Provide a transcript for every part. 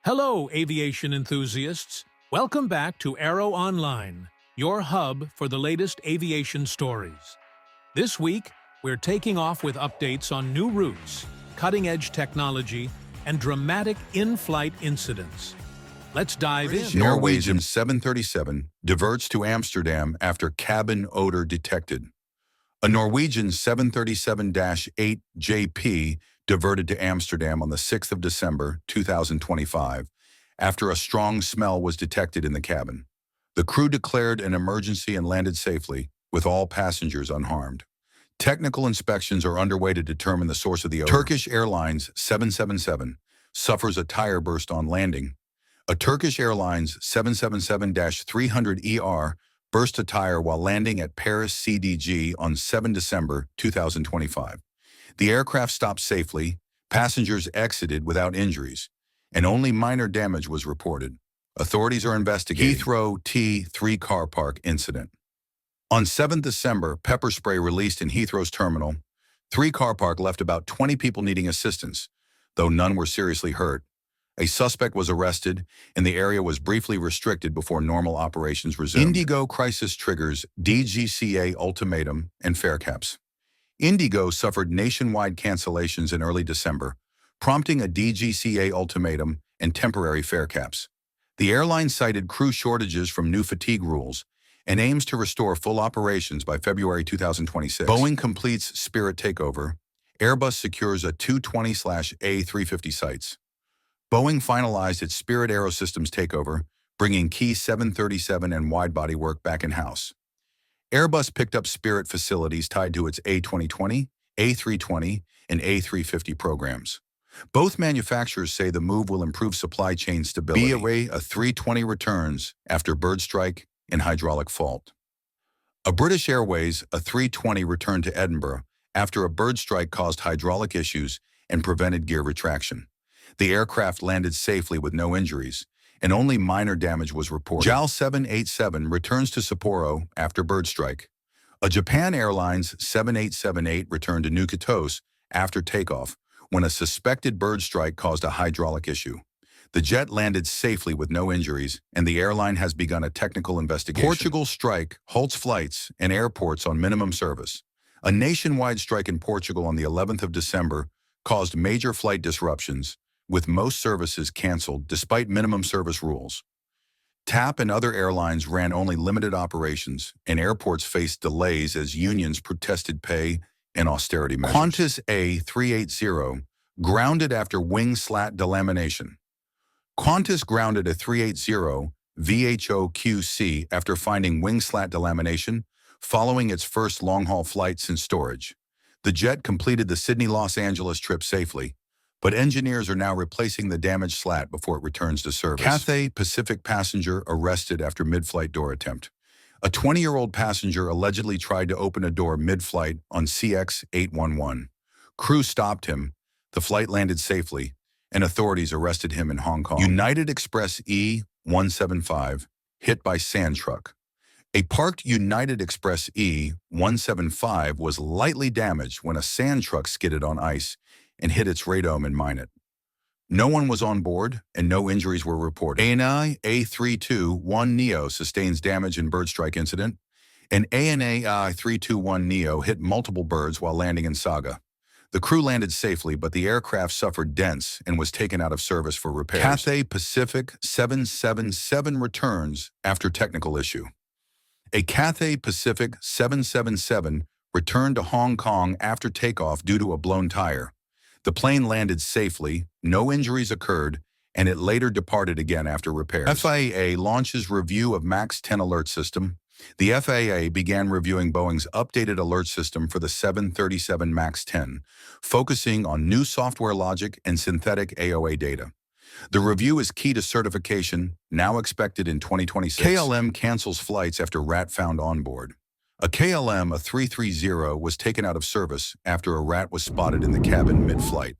Hello, aviation enthusiasts. Welcome back to Aeroonline, your hub for the latest aviation stories. This week, we're taking off with updates on new routes, cutting-edge technology, and dramatic in-flight incidents. Let's dive in. Norwegian 737 diverts to Amsterdam after cabin odor detected. A Norwegian 737-8 JP diverted to Amsterdam on the 6th of December 2025 after a strong smell was detected in the cabin. The crew declared an emergency and landed safely, with all passengers unharmed. Technical inspections are underway to determine the source of the odor. Turkish Airlines 777 suffers a tire burst on landing. A Turkish Airlines 777-300ER burst a tire while landing at Paris CDG on 7 December 2025. The aircraft stopped safely, passengers exited without injuries, and only minor damage was reported. Authorities are investigating. Heathrow T3 car park incident. On 7 December, pepper spray released in Heathrow's terminal. 3 car park left about 20 people needing assistance, though none were seriously hurt. A suspect was arrested, and the area was briefly restricted before normal operations resumed. IndiGo crisis triggers DGCA ultimatum and fare caps. IndiGo suffered nationwide cancellations in early December, prompting a DGCA ultimatum and temporary fare caps. The airline cited crew shortages from new fatigue rules and aims to restore full operations by February 2026. Boeing completes Spirit takeover. Airbus secures a 220/A350 sites. Boeing finalized its Spirit Aerosystems takeover, bringing key 737 and wide-body work back in-house. Airbus picked up Spirit facilities tied to its A220, A320, and A350 programs. Both manufacturers say the move will improve supply chain stability. BA A320 returns after bird strike and hydraulic fault. A British Airways A320 returned to Edinburgh after a bird strike caused hydraulic issues and prevented gear retraction. The aircraft landed safely with no injuries, and only minor damage was reported. JAL 787 returns to Sapporo after bird strike. A Japan Airlines 7878 returned to Qantas after takeoff when a suspected bird strike caused a hydraulic issue. The jet landed safely with no injuries, and the airline has begun a technical investigation. Portugal strike halts flights and airports on minimum service. A nationwide strike in Portugal on the 11th of December caused major flight disruptions, with most services canceled despite minimum service rules. TAP and other airlines ran only limited operations, and airports faced delays as unions protested pay and austerity measures. Qantas A380 grounded after wing slat delamination. Qantas grounded a 380 VHOQC after finding wing slat delamination following its first long-haul flight since storage. The jet completed the Sydney-Los Angeles trip safely, but engineers are now replacing the damaged slat before it returns to service. Cathay Pacific passenger arrested after mid-flight door attempt. A 20-year-old passenger allegedly tried to open a door mid-flight on CX-811. Crew stopped him, the flight landed safely, and authorities arrested him in Hong Kong. United Express E175 hit by sand truck. A parked United Express E175 was lightly damaged when a sand truck skidded on ice and hit its radome in Minot. No one was on board, and no injuries were reported. ANA A321neo sustains damage in bird strike incident. An ANA I321neo hit multiple birds while landing in Saga. The crew landed safely, but the aircraft suffered dents and was taken out of service for repairs. Cathay Pacific 777 returns after technical issue. A Cathay Pacific 777 returned to Hong Kong after takeoff due to a blown tire. The plane landed safely, no injuries occurred, and it later departed again after repairs. FAA launches review of MAX 10 alert system. The FAA began reviewing Boeing's updated alert system for the 737 MAX 10, focusing on new software logic and synthetic AOA data. The review is key to certification, now expected in 2026. KLM cancels flights after rat found on board. A KLM A330 was taken out of service after a rat was spotted in the cabin mid-flight.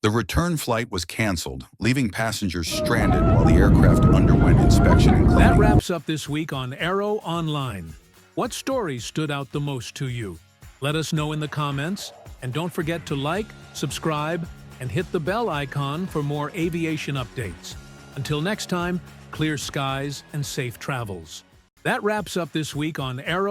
The return flight was canceled, leaving passengers stranded while the aircraft underwent inspection and cleaning. That wraps up this week on Aeroonline. What stories stood out the most to you? Let us know in the comments, and don't forget to like, subscribe, and hit the bell icon for more aviation updates. Until next time, clear skies and safe travels. That wraps up this week on Aero